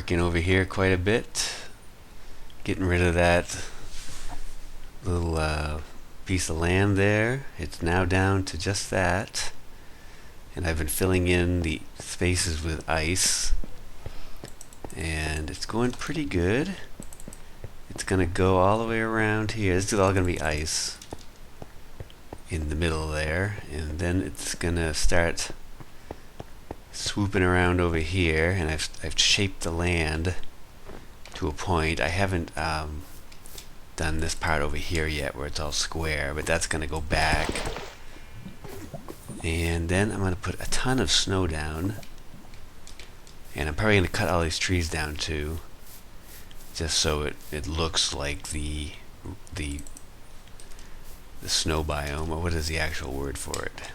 working over here quite a bit, getting rid of that little piece of land there. It's now down to just that, and I've been filling in the spaces with ice, and it's going pretty good. It's gonna go all the way around here. This is all gonna be ice in the middle there, and then it's gonna start swooping around over here, and I've shaped the land to a point. I haven't done this part over here yet where it's all square, but that's gonna go back. And then I'm gonna put a ton of snow down, and I'm probably gonna cut all these trees down too, just so it looks like the snow biome, or what is the actual word for it?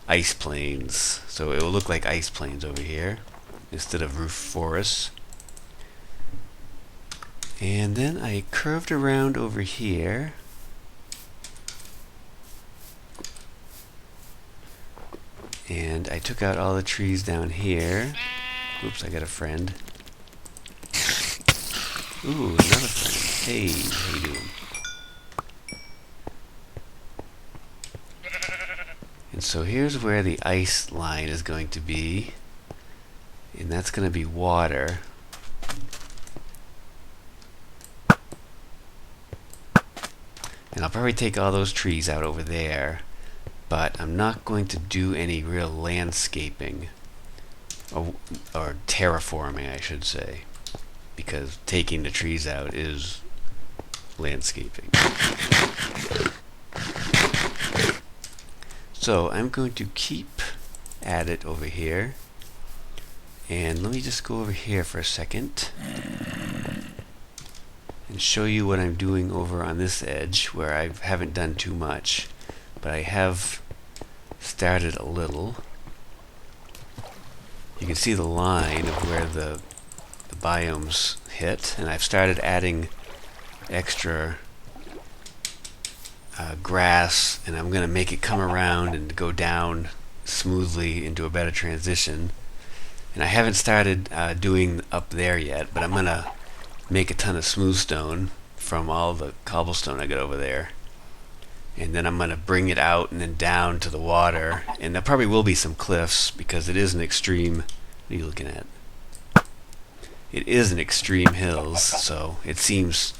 Ice plains. So it will look like ice plains over here instead of roof forests. And then I curved around over here, and I took out all the trees down here. Oops, I got a friend. Ooh, another friend. Hey, how you doing? And so here's where the ice line is going to be, and that's going to be water. And I'll probably take all those trees out over there, but I'm not going to do any real landscaping, or terraforming, I should say, because taking the trees out is landscaping. So I'm going to keep at it over here, and let me just go over here for a second and show you what I'm doing over on this edge where I haven't done too much, but I have started a little. You can see the line of where the biomes hit, and I've started adding extra grass, and I'm going to make it come around and go down smoothly into a better transition. And I haven't started doing up there yet, but I'm going to make a ton of smooth stone from all the cobblestone I got over there. And then I'm going to bring it out and then down to the water. And there probably will be some cliffs because it is an extreme... What are you looking at? It is an extreme hills, so it seems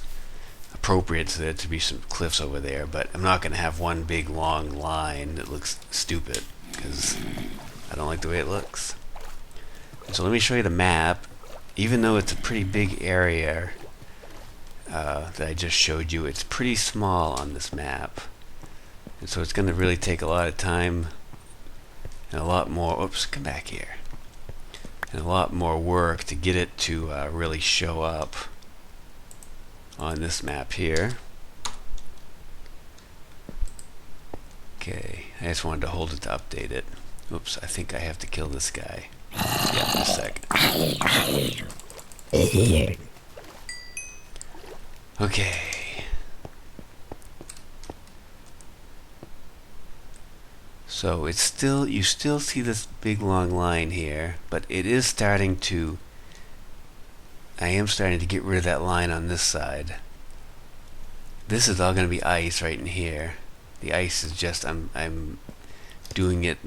appropriate to there to be some cliffs over there, but I'm not going to have one big long line that looks stupid because I don't like the way it looks. So let me show you the map. Even though it's a pretty big area that I just showed you, it's pretty small on this map, and so it's going to really take a lot of time and a lot more... Oops, come back here. And a lot more work to get it to really show up on this map here. Okay, I just wanted to hold it to update it. Oops, I think I have to kill this guy. Yeah, in a sec. Okay. So it's still, you still see this big long line here, but it is starting to... I am starting to get rid of that line on this side. This is all going to be ice right in here. The ice is just, I'm doing it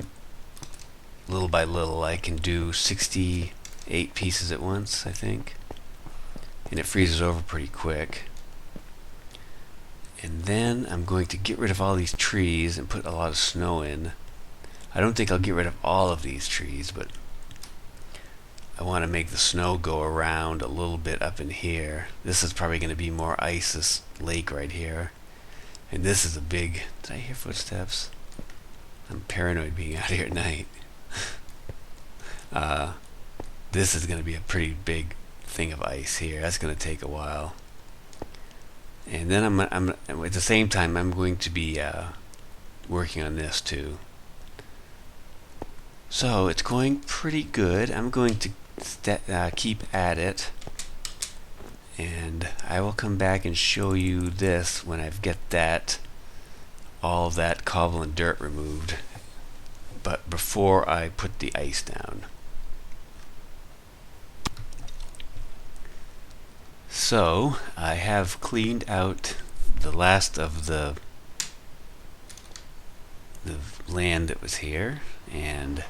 little by little. I can do 68 pieces at once, I think. And it freezes over pretty quick. And then I'm going to get rid of all these trees and put a lot of snow in. I don't think I'll get rid of all of these trees, but I want to make the snow go around a little bit up in here. This is probably going to be more ice, this lake right here. And this is a big... Did I hear footsteps? I'm paranoid being out here at night. This is going to be a pretty big thing of ice here. That's going to take a while. And then I'm at the same time I'm going to be working on this too. So it's going pretty good. I'm going to keep at it, and I will come back and show you this when I've get that all of that cobble and dirt removed, but before I put the ice down. So I have cleaned out the last of the land that was here, and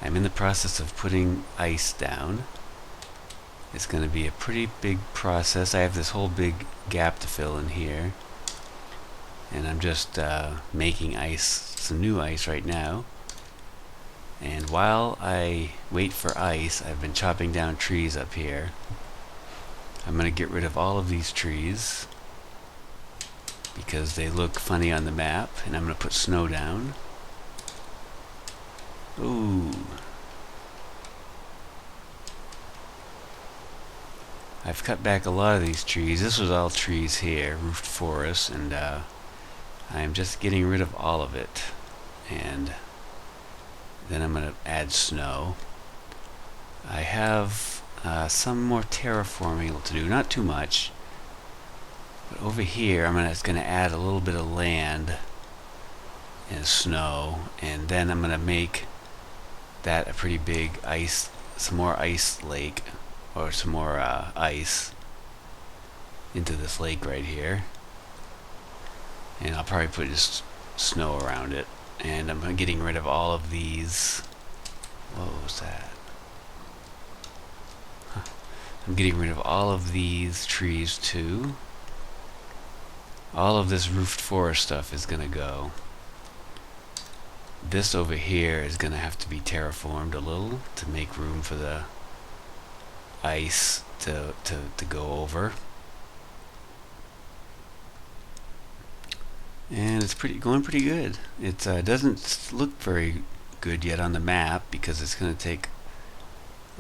I'm in the process of putting ice down. It's going to be a pretty big process. I have this whole big gap to fill in here, and I'm just making ice, some new ice right now. And while I wait for ice, I've been chopping down trees up here. I'm going to get rid of all of these trees because they look funny on the map, and I'm going to put snow down. Ooh. I've cut back a lot of these trees. This was all trees here, roofed forest, and I'm just getting rid of all of it. And then I'm going to add snow. I have some more terraforming to do, not too much. But over here, it's going to add a little bit of land and snow, and then I'm going to make that a pretty big ice, some more ice lake, or some more ice into this lake right here. And I'll probably put just snow around it. And I'm getting rid of all of these. What was that? I'm getting rid of all of these trees too. All of this roofed forest stuff is going to go. This over here is going to have to be terraformed a little to make room for the ice to go over. And it's going pretty good. It doesn't look very good yet on the map because it's going to take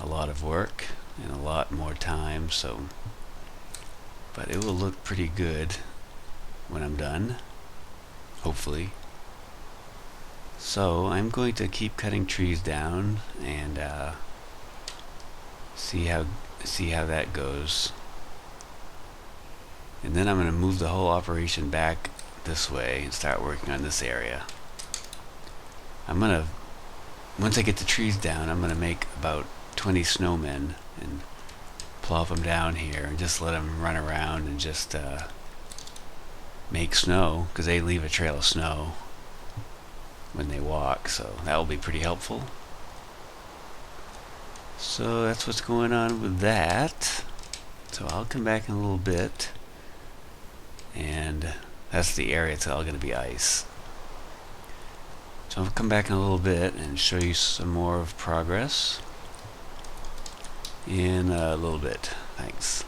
a lot of work and a lot more time, so but it will look pretty good when I'm done, hopefully. So I'm going to keep cutting trees down and see how that goes. And then I'm going to move the whole operation back this way and start working on this area. Once I get the trees down, I'm going to make about 20 snowmen and plop them down here and just let them run around and just make snow, because they leave a trail of snow when they walk, so that will be pretty helpful. So that's what's going on with that. So I'll come back in a little bit, and that's the area. It's all going to be ice. So I'll come back in a little bit and show you some more of progress in a little bit. Thanks.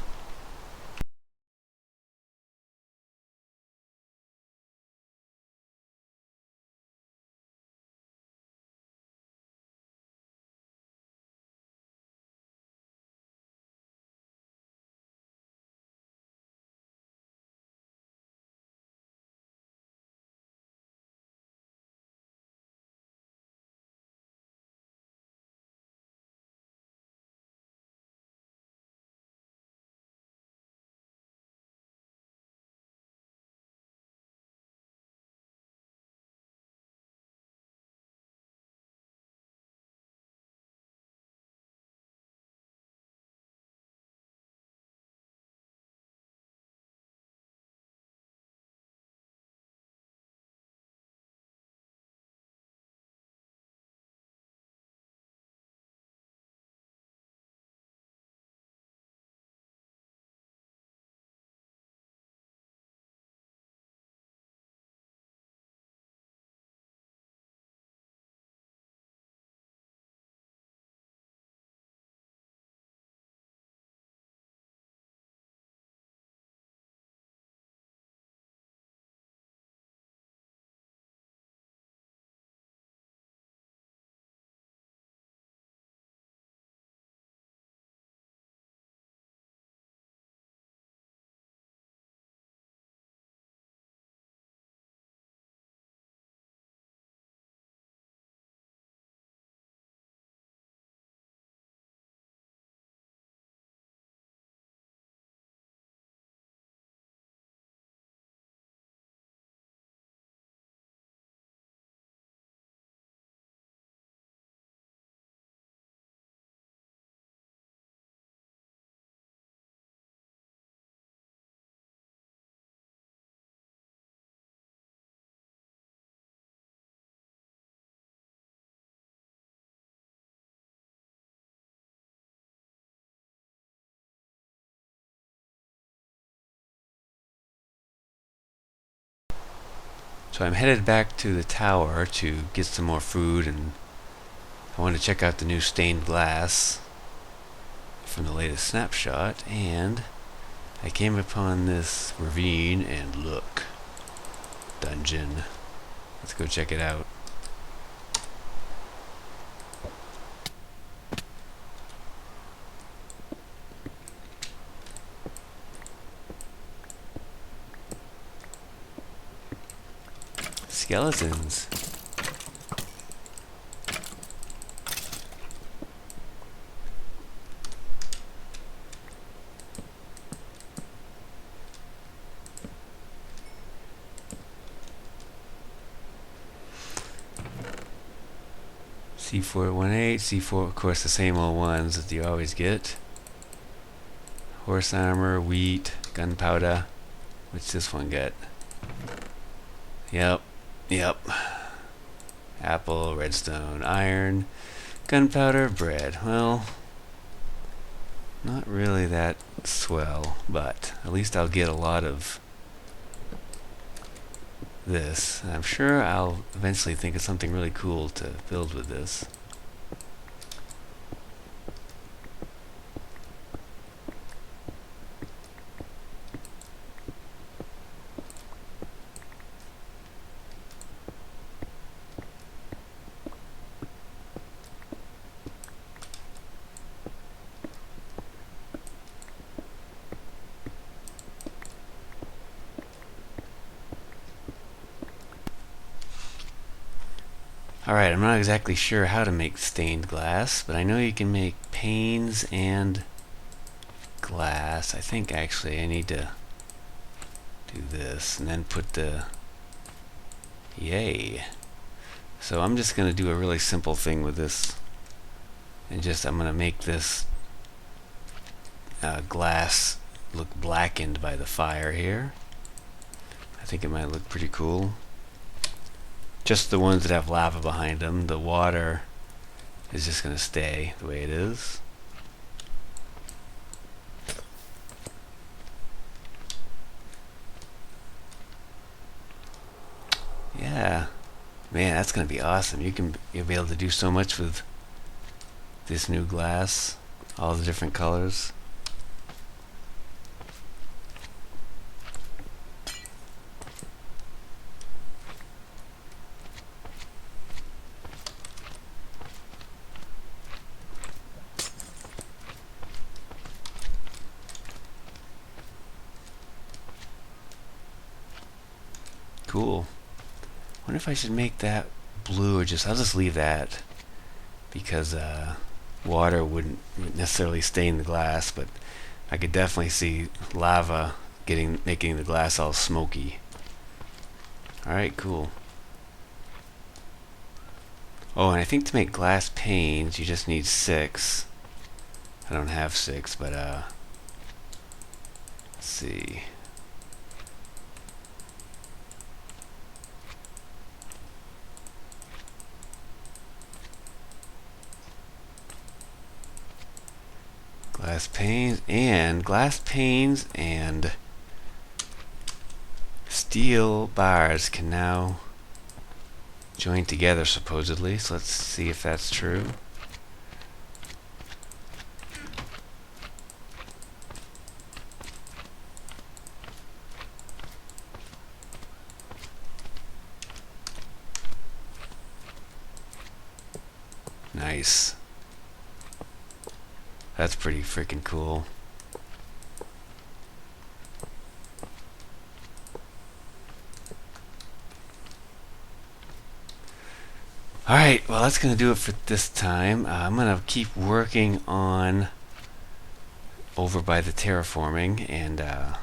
So I'm headed back to the tower to get some more food, and I want to check out the new stained glass from the latest snapshot, and I came upon this ravine, and look, dungeon. Let's go check it out. Skeletons. C418, C4, of course, the same old ones that you always get. Horse armor, wheat, gunpowder. What's this one get? Yep. Apple, redstone, iron, gunpowder, bread. Well, not really that swell, but at least I'll get a lot of this. And I'm sure I'll eventually think of something really cool to build with this. Alright, I'm not exactly sure how to make stained glass, but I know you can make panes and glass. I think actually I need to do this and then put the... Yay. So I'm just going to do a really simple thing with this, and just I'm going to make this glass look blackened by the fire here. I think it might look pretty cool. Just the ones that have lava behind them. The water is just going to stay the way it is. Yeah, man, that's going to be awesome. You'll be able to do so much with this new glass, all the different colors. Cool. Wonder if I should make that blue, or I'll just leave that, because water wouldn't necessarily stain the glass, but I could definitely see lava making the glass all smoky. Alright, cool. Oh, and I think to make glass panes you just need 6. I don't have 6, but let's see. Glass panes and steel bars can now join together supposedly, so let's see if that's true. Nice. That's pretty freaking cool. Alright, well that's going to do it for this time. I'm going to keep working on over by the terraforming, and I'm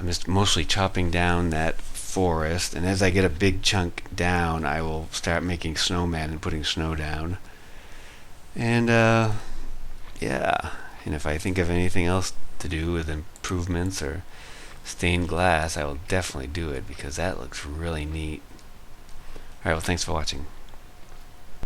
just mostly chopping down that forest, and as I get a big chunk down I will start making snowmen and putting snow down. And yeah, and if I think of anything else to do with improvements or stained glass, I will definitely do it, because that looks really neat. Alright, well thanks for watching.